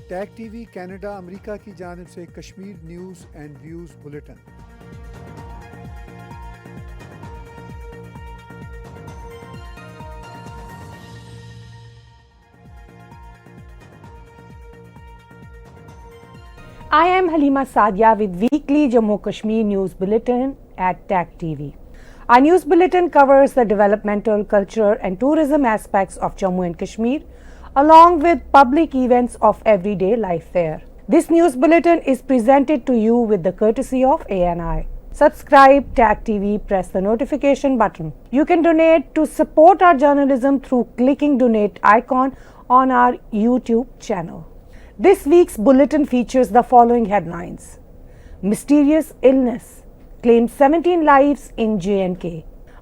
Tag TV Canada America की जानिब से Kashmir news and views bulletin. I am Halima Sadia with weekly Jammu Kashmir News Bulletin at TAG TV. Our news bulletin covers the developmental, culture and tourism aspects of Jammu and Kashmir along with public events of everyday life there. This news bulletin is presented to you with the courtesy of ANI. Subscribe TAG TV, press the notification button. You can donate to support our journalism through clicking donate icon on our YouTube channel. This week's bulletin features the following headlines. Mysterious illness claimed 17 lives in J&K.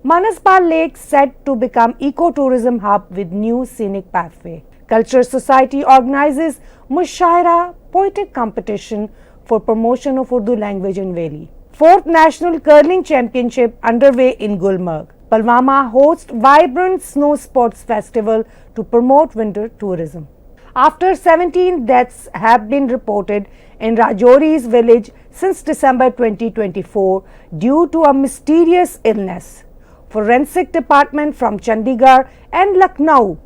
Manaspal Lake set to become ecotourism hub with new scenic pathway. Culture Society organizes Mushaira poetic competition for promotion of Urdu language in Veli. 4th National Curling Championship underway in Gulmarg. Pulwama hosts vibrant snow sports festival to promote winter tourism. After 17 deaths have been reported in Rajouri's village since December 2024 due to a mysterious illness, Forensic Department from Chandigarh and Lucknow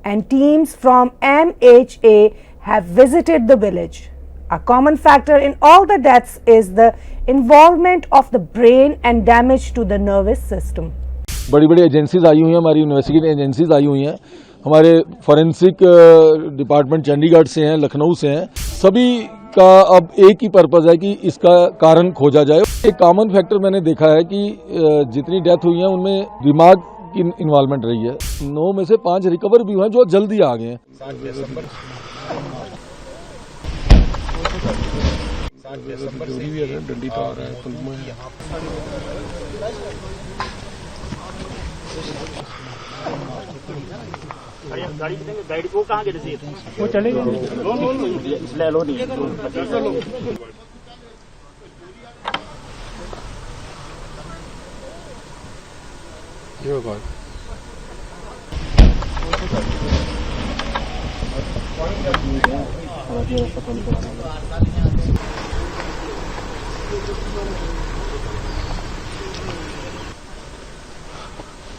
and teams from MHA have visited the village. A common factor in all the deaths is the involvement of the brain and damage to the nervous system. बड़ी बड़ी agencies आई हुई हैं, हमारी investigative agencies आई हुई हैं, हमारे forensic department Chandigarh से हैं, लखनऊ से हैं। सभी का अब एक ही पर्पज़ है कि इसका कारण खोजा जाए। एक कॉमन फैक्टर मैंने देखा है कि जितनी डेथ हुई है उनमें दिमाग की इन्वॉल्वमेंट रही है। 9 में से 5 रिकवर भी हुए हैं जो जल्दी आ गए हैं। 7 दिसंबर से भी अगर डंडी तो आ रहा है फुल में गाड़ी को कहाँ गए थे? वो चले गए। ले लो नहीं ये बात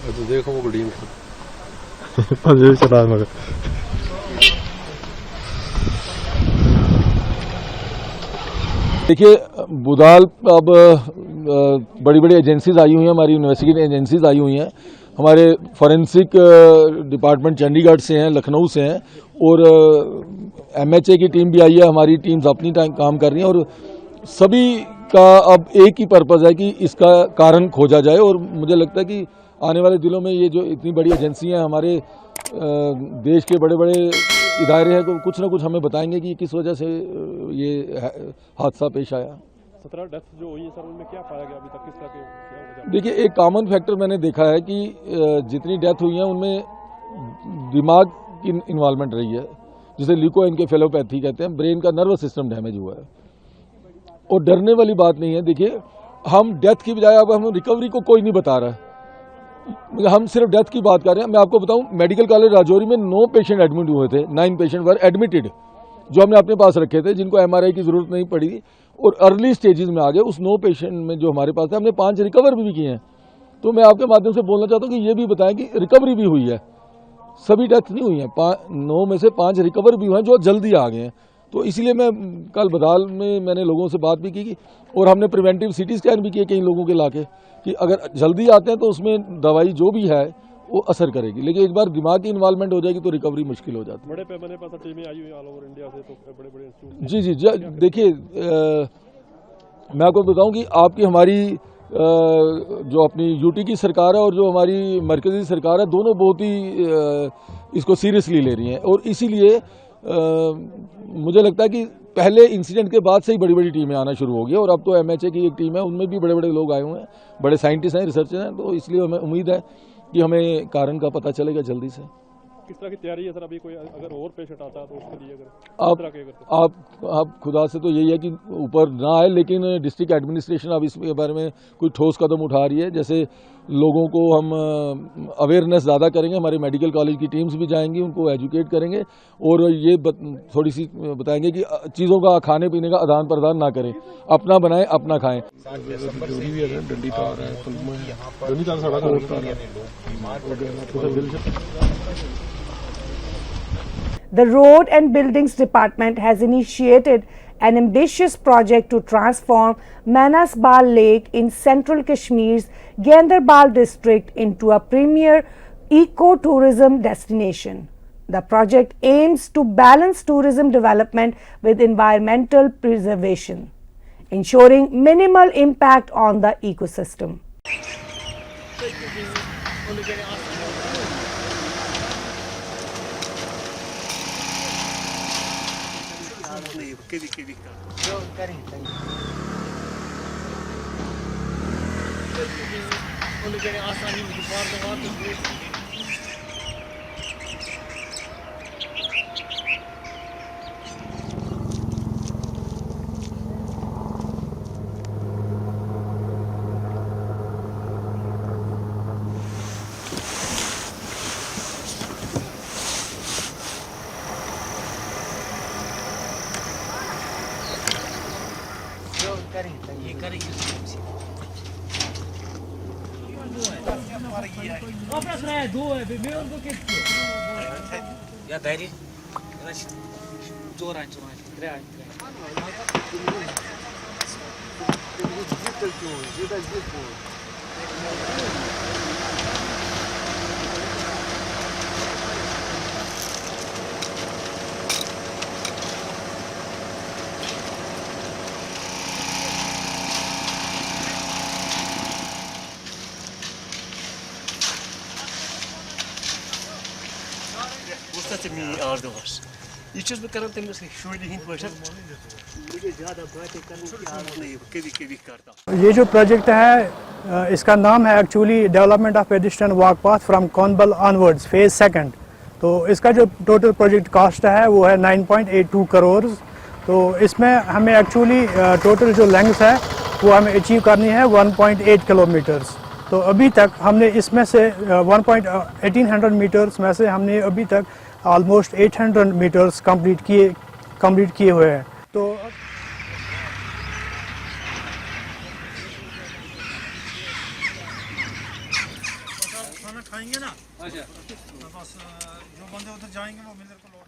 तो देखो वो गड्डी में चला मगर देखिए बुधाल अब बड़ी बड़ी एजेंसीज आई हुई हैं, हमारी इन्वेस्टिगेटिव एजेंसीज आई हुई हैं, हमारे फॉरेंसिक डिपार्टमेंट चंडीगढ़ से हैं, लखनऊ से हैं और MHA की टीम भी आई है। हमारी टीम्स अपनी टाइम काम कर रही हैं और सभी का अब एक ही पर्पज़ है कि इसका कारण खोजा जाए। और मुझे लगता है कि आने वाले दिनों में ये जो इतनी बड़ी एजेंसी हैं, हमारे देश के बड़े बड़े इदारे हैं, तो कुछ ना कुछ हमें बताएंगे कि किस वजह से ये हादसा पेश आया। 17 डेथ जो हुई है सर, उनमें क्या पाया गया अभी तक? किस तरह के? देखिए एक कॉमन फैक्टर मैंने देखा है कि जितनी डेथ हुई है उनमें दिमाग की इन्वॉल्वमेंट रही है, जिसे ल्यूकोएन्केफेलोपैथी कहते हैं। ब्रेन का नर्वस सिस्टम डैमेज हुआ है और डरने वाली बात नहीं है। देखिए हम डेथ की बजाय अब हम रिकवरी को कोई नहीं बता रहा है, हम सिर्फ डेथ की बात कर रहे हैं। मैं आपको बताऊं, मेडिकल कॉलेज राजौरी में 9 पेशेंट एडमिट हुए थे, 9 पेशेंट वर एडमिटेड, जो हमने अपने पास रखे थे, जिनको MRI की जरूरत नहीं पड़ी और अर्ली स्टेजेस में आ गए। उस 9 पेशेंट में जो हमारे पास थे, हमने 5 रिकवर भी किए हैं। तो मैं आपके माध्यम से बोलना चाहता हूँ कि ये भी बताएं कि रिकवरी भी हुई है, सभी डेथ नहीं हुई है। 9 में से 5 रिकवर भी हुए हैं जो जल्दी आ गए हैं। तो इसलिए मैं कल बदाल में मैंने लोगों से बात भी की और हमने प्रिवेंटिव CT स्कैन भी किए कई लोगों के लाके कि अगर जल्दी आते हैं तो उसमें दवाई जो भी है वो असर करेगी, लेकिन एक बार दिमाग की इन्वॉल्वमेंट हो जाएगी तो रिकवरी मुश्किल हो जाती है। बड़े पैमाने पर टीमें आई हुई ऑल ओवर इंडिया से, तो बड़े बड़े इंस्टीट्यूट। जी देखिए मैं आपको बताऊं कि आपकी हमारी जो अपनी UT की सरकार है और जो हमारी मरकजी सरकार है, दोनों बहुत ही इसको सीरियसली ले रही हैं। और इसीलिए मुझे लगता है कि पहले इंसिडेंट के बाद से ही बड़ी बड़ी टीमें आना शुरू हो गई और अब तो MHA की एक टीम है, उनमें भी बड़े बड़े लोग आए हुए हैं, बड़े साइंटिस्ट हैं, रिसर्चर हैं। तो इसलिए हमें उम्मीद है कि हमें कारण का पता चलेगा जल्दी से। किस तरह की तैयारी है सर अभी? कोई अगर और पेशेंट आता है तो उसके लिए अगर आप किस तरह के आप खुदा से तो यही है कि ऊपर ना आए, लेकिन डिस्ट्रिक्ट एडमिनिस्ट्रेशन अब इस बारे में कोई ठोस कदम उठा रही है। जैसे लोगों को हम अवेयरनेस ज़्यादा करेंगे, हमारे मेडिकल कॉलेज की टीम्स भी जाएंगी, उनको एजुकेट करेंगे और ये थोड़ी सी बताएंगे कि चीज़ों का खाने पीने का आदान प्रदान ना करें, अपना बनाएं अपना खाएं। The Road and Buildings Department has initiated an ambitious project to transform Manasbal Lake in central Kashmir's Ganderbal district into a premier eco-tourism destination. The project aims to balance tourism development with environmental preservation, ensuring minimal impact on the ecosystem. ये जो project है इसका नाम है actually development of pedestrian walk path from कॉनबल onwards phase second. तो इसका जो टोटल प्रोजेक्ट कॉस्ट है वो है 9.82 करोड़। तो इसमें हमें एक्चुअली टोटल जो लेंथ है वो हमें अचीव करनी है 1.8 किलोमीटर्स। तो अभी तक हमने इसमें से 1800 मीटर्स में से हमने अभी तक ऑलमोस्ट 800 मीटर्स कंप्लीट किए हुए हैं। तो खाना खाएंगे ना, बस जो बंदे उधर जाएंगे वो मिलर को लौट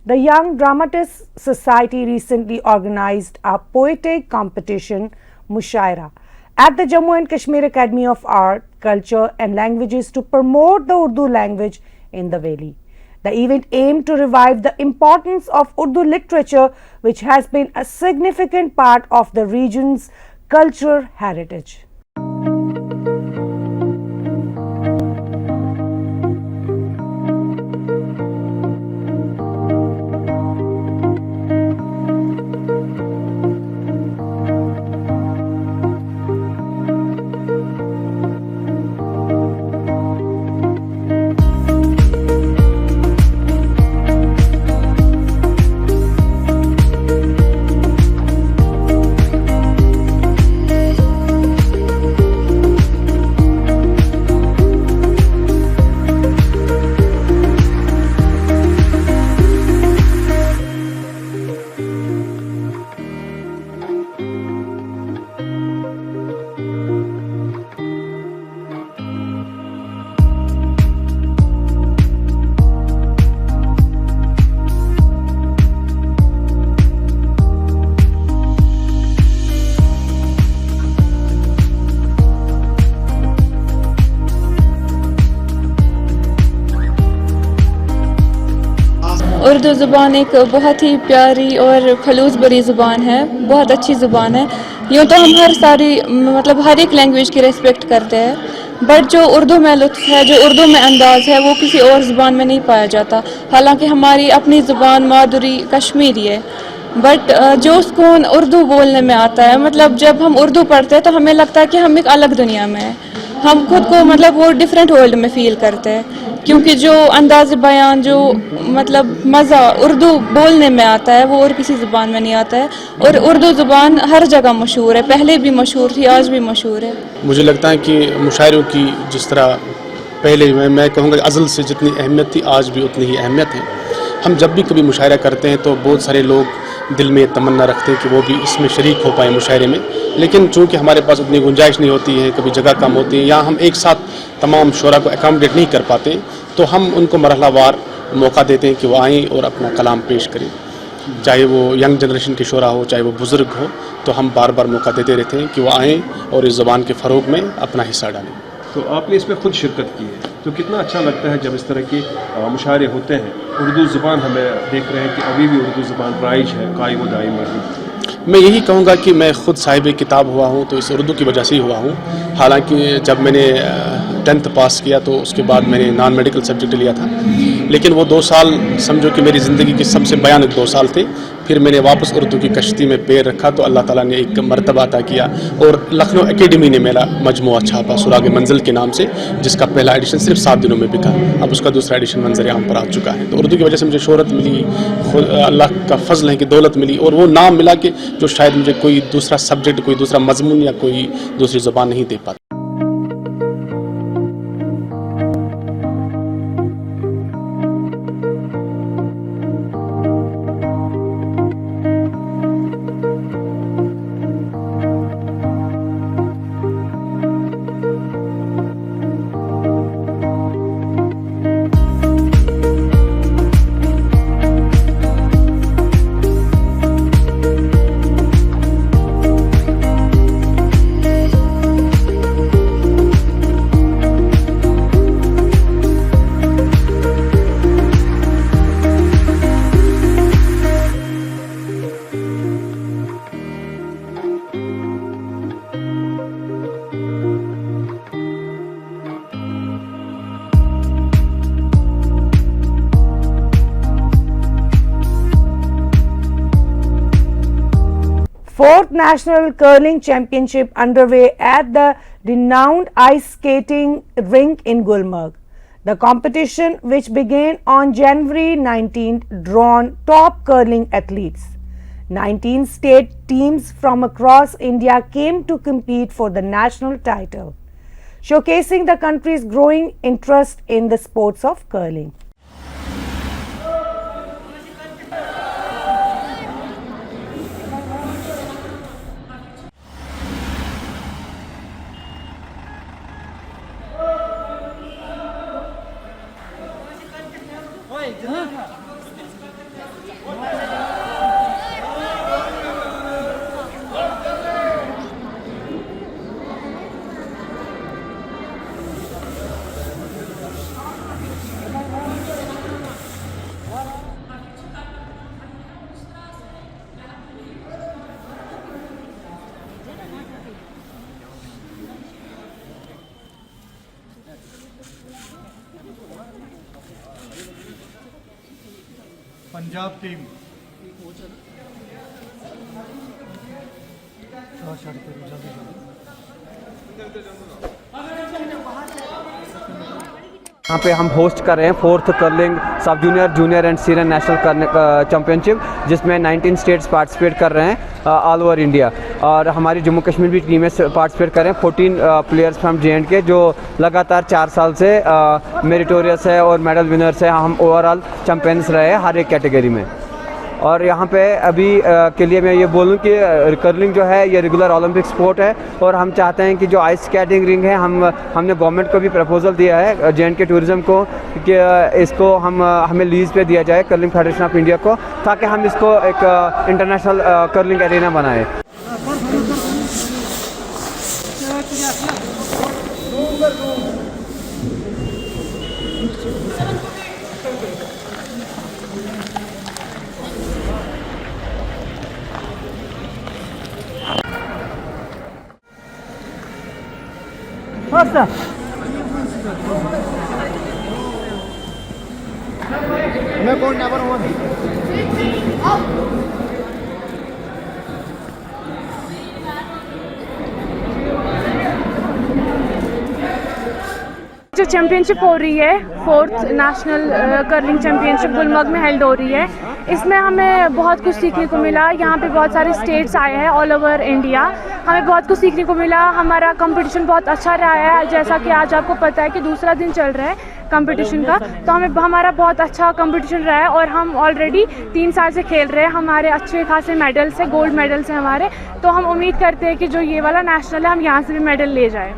The Young Dramatists Society recently organized a poetic competition, Mushaira, at the Jammu and Kashmir Academy of Art, Culture and Languages to promote the Urdu language in the Valley. The event aimed to revive the importance of Urdu literature, which has been a significant part of the region's cultural heritage. Urdu ज़ुबान एक बहुत ही प्यारी और खलूस भरी ज़ुबान है, बहुत अच्छी ज़ुबान है। यूँ तो हम हर एक लैंग्वेज की रिस्पेक्ट करते हैं, बट जो उर्दू में लुत्फ़ है, जो उर्दू में अंदाज़ है, वो किसी और ज़ुबान में नहीं पाया जाता। हालांकि हमारी अपनी ज़ुबान मादुरी कश्मीरी है, बट जो सुकून उर्दू बोलने में आता है, जब हम उर्दू पढ़ते हैं तो हमें लगता है कि हम एक अलग दुनिया में हैं। हम खुद को वो डिफरेंट वर्ल्ड में फ़ील करते हैं, क्योंकि जो अंदाज़ बयान, जो मज़ा उर्दू बोलने में आता है, वो और किसी ज़ुबान में नहीं आता है। और उर्दू ज़ुबान हर जगह मशहूर है, पहले भी मशहूर थी, आज भी मशहूर है। मुझे लगता है कि मुशायरों की जिस तरह पहले मैं कहूँगा अज़ल से जितनी अहमियत थी, आज भी उतनी ही अहमियत है। हम जब भी कभी मुशायरा करते हैं तो बहुत सारे लोग दिल में तमन्ना रखते हैं कि वो भी इसमें शरीक हो पाए मुशायरे में, लेकिन चूँकि हमारे पास उतनी गुंजाइश नहीं होती है, कभी जगह कम होती है, या हम एक साथ तमाम शोरा को अकोमोडेट नहीं कर पाते, तो हम उनको मरहलावार मौका देते हैं कि वो आएँ और अपना कलाम पेश करें। चाहे वो यंग जनरेशन के शोरा हो, चाहे वो बुज़ुर्ग हो, तो हम बार बार मौका देते रहते हैं कि वो आएँ और इस ज़ुबान के फ़रोग में अपना हिस्सा डालें। तो आपने इसमें खुद शिरकत की है, तो कितना अच्छा लगता है जब इस तरह के मुशायरे होते हैं। उर्दू ज़ुबान हमें देख रहे हैं कि अभी भी उर्दू ज़ुबान राइज है, कायम दायम है। मैं यही कहूँगा कि मैं ख़ुद साहिब किताब हुआ हूँ तो इस उर्दू की वजह से ही हुआ हूँ। हालांकि जब मैंने 10th पास किया तो उसके बाद मैंने नॉन मेडिकल सब्जेक्ट लिया था, लेकिन वो 2 साल समझो कि मेरी ज़िंदगी के सबसे भयानक 2 साल थे। फिर मैंने वापस उर्दू की कश्ती में पैर रखा तो अल्लाह ताला ने एक मर्तबा अता किया और लखनऊ एकेडमी ने मेरा मजमुआ छापा सुराग मंजिल के नाम से, जिसका पहला एडिशन सिर्फ 7 दिनों में बिका। अब उसका दूसरा एडिशन मंजर आम पर आ चुका है। तो उर्दू की वजह से मुझे शोहरत मिली, अल्लाह का फजल है कि दौलत मिली, और वो नाम मिला कि जो शायद मुझे कोई दूसरा सब्जेक्ट, कोई दूसरा मजमून या कोई दूसरी ज़ुबान नहीं दे पाता। Fourth National Curling Championship underway at the renowned ice skating rink in Gulmarg. The competition, which began on January 19th, drawn top curling athletes. 19 state teams from across India came to compete for the national title, showcasing the country's growing interest in the sports of curling. Punjab team यहाँ पे हम host कर रहे हैं 4th curling सब junior, junior and senior national championship, जिसमें 19 states participate कर रहे हैं ऑल ओवर इंडिया। और हमारी जम्मू कश्मीर भी टीमें पार्टिसिपेट कर रहे हैं। 14 प्लेयर्स फ्रॉम JNK जो लगातार 4 साल से मेरिटोरियस है और मेडल विनर्स है। हम ओवरऑल चैम्पियंस रहे हैं हर एक कैटेगरी में। और यहाँ पे अभी के लिए मैं ये बोलूँ कि कर्लिंग जो है ये रेगुलर ओलंपिक स्पोर्ट है, और हम चाहते हैं कि जो आइस स्केटिंग रिंग है, हमने गवर्नमेंट को भी प्रपोजल दिया है JNK टूरिज़्म को कि इसको हमें लीज़ पे दिया जाए कर्लिंग फेडरेशन ऑफ इंडिया को, ताकि हम इसको एक इंटरनेशनल कर्लिंग एरिना बनाएं। जो चैम्पियनशिप हो रही है, 4th national curling championship Gulmarg में हेल्ड हो रही है, इसमें हमें बहुत कुछ सीखने को मिला। यहाँ पे बहुत सारे स्टेट्स आए हैं ऑल ओवर इंडिया, हमें बहुत कुछ सीखने को मिला। हमारा कंपटीशन बहुत अच्छा रहा है, जैसा कि आज आपको पता है कि दूसरा दिन चल रहा है कंपटीशन का, तो हमारा बहुत अच्छा कंपटीशन रहा है और हम ऑलरेडी 3 साल से खेल रहे हैं। हमारे अच्छे खासे मेडल्स हैं, गोल्ड मेडल्स हैं हमारे, तो हम उम्मीद करते हैं कि जो ये वाला नेशनल है हम यहाँ से भी मेडल ले जाएँ।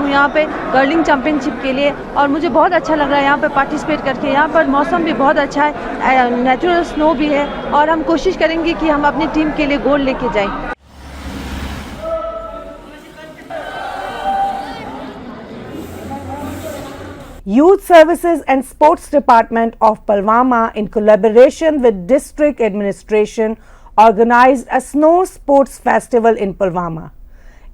यहाँ पे कर्लिंग चैंपियनशिप के लिए, और मुझे बहुत अच्छा लग रहा है यहाँ पे पार्टिसिपेट करके। यहाँ पर मौसम भी बहुत अच्छा है, नेचुरल स्नो भी है, और हम कोशिश करेंगे कि हम अपनी टीम के लिए गोल्ड लेके जाएं। Youth Services and Sports Department of Pulwama, in collaboration with District Administration, organized a Snow Sports Festival in Pulwama.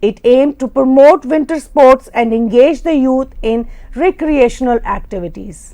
It aimed to promote winter sports and engage the youth in recreational activities.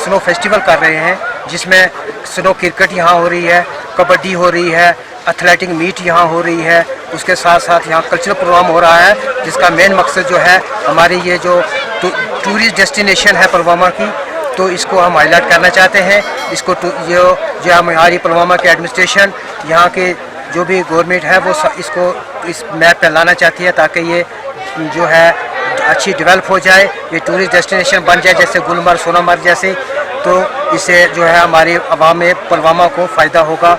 Snow festival कर रहे हैं, जिसमें snow cricket यहाँ हो रही है, कबड्डी हो रही है, एथलेटिक मीट यहाँ हो रही है, उसके साथ साथ यहाँ कल्चरल प्रोग्राम हो रहा है, जिसका मेन मकसद जो है हमारी ये जो टूरिस्ट डेस्टिनेशन है पुलवामा की, तो इसको हम हाईलाइट करना चाहते हैं। इसको जो हमारी पुलवामा के एडमिनिस्ट्रेशन, यहाँ के जो भी गवर्नमेंट है, वो इसको इस मैप पर लाना चाहती है, ताकि ये जो है अच्छी डेवलप हो जाए, ये टूरिस्ट डेस्टिनेशन बन जाए, जैसे गुलमर्ग, सोनमर्ग जैसे। तो इससे जो है हमारी आवाम में पुलवामा को फ़ायदा होगा।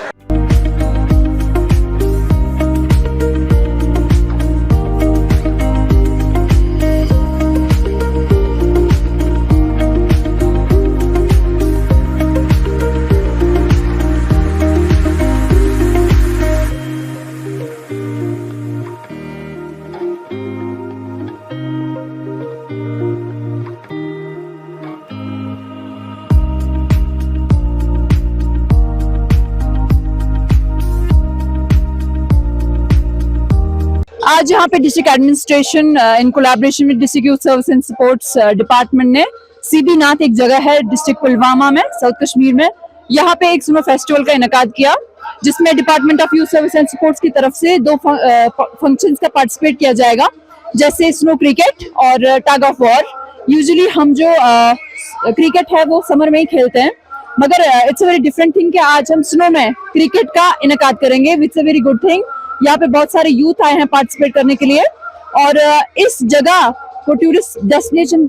आज यहाँ पे district administration in collaboration with district youth service and sports department ने सीबी नाथ, एक जगह है डिस्ट्रिक्ट पुलवामा में, साउथ कश्मीर में, यहाँ पे एक स्नो फेस्टिवल का इनेकाद किया, जिसमें department of youth service and sports की तरफ से 2 फंक्शंस का पार्टिसिपेट किया जाएगा, जैसे स्नो क्रिकेट और टग ऑफ वॉर। यूजुअली हम जो क्रिकेट है वो समर में ही खेलते हैं, मगर it's a very different thing कि आज हम स्नो में क्रिकेट का इनेकाद करेंगे, विच अ वेरी गुड थिंग। यहाँ पे बहुत सारे यूथ आए हैं पार्टिसिपेट करने के लिए, और इस जगह को टूरिस्ट डेस्टिनेशन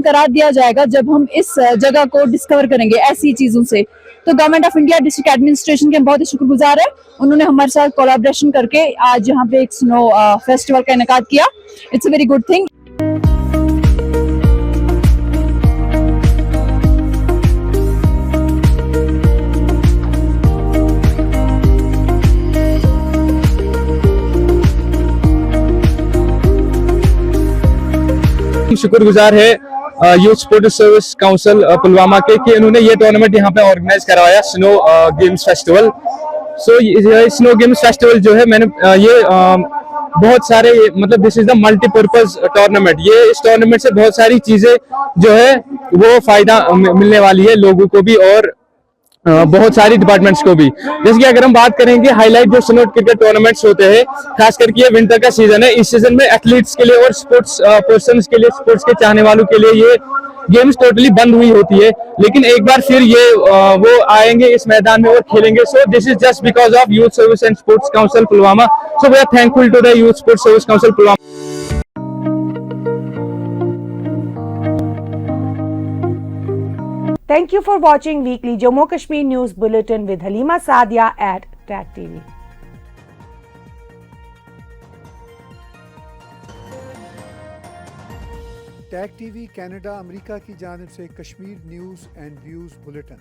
करार दिया जाएगा जब हम इस जगह को डिस्कवर करेंगे ऐसी चीजों से। तो government of India, district administration के हम बहुत ही शुक्रगुजार है, उन्होंने हमारे साथ कोलैबोरेशन करके आज यहाँ पे एक स्नो फेस्टिवल का इनेकाद किया। It's a very good thing. शुक्रगुजार है youth sports service council Pulwama के कि इन्होंने ये टूर्नामेंट यहाँ पे ऑर्गेनाइज करवाया, स्नो गेम्स फेस्टिवल। सो ये स्नो गेम्स फेस्टिवल जो है, मैंने ये बहुत सारे, मतलब this is the multipurpose tournament. ये इस टूर्नामेंट से बहुत सारी चीजें जो है वो फायदा मिलने वाली है लोगों को भी, और बहुत सारी डिपार्टमेंट्स को भी। जैसे कि अगर हम बात करेंगे हाईलाइट जो स्नो क्रिकेट टूर्नामेंट्स होते हैं, खास करके ये विंटर का सीजन है, इस सीजन में एथलीट्स के लिए और स्पोर्ट्स पर्सन्स के लिए, स्पोर्ट्स के चाहने वालों के लिए ये गेम्स टोटली बंद हुई होती है, लेकिन एक बार फिर ये वो आएंगे इस मैदान में और खेलेंगे। So this is just because of youth service and sports council Pulwama. So we are thankful to the youth sports service council Pulwama. Thank you for watching weekly Jammu Kashmir News Bulletin with Halima Saadia at TAG TV. Tag TV Canada America की जानिब से Kashmir news and views bulletin.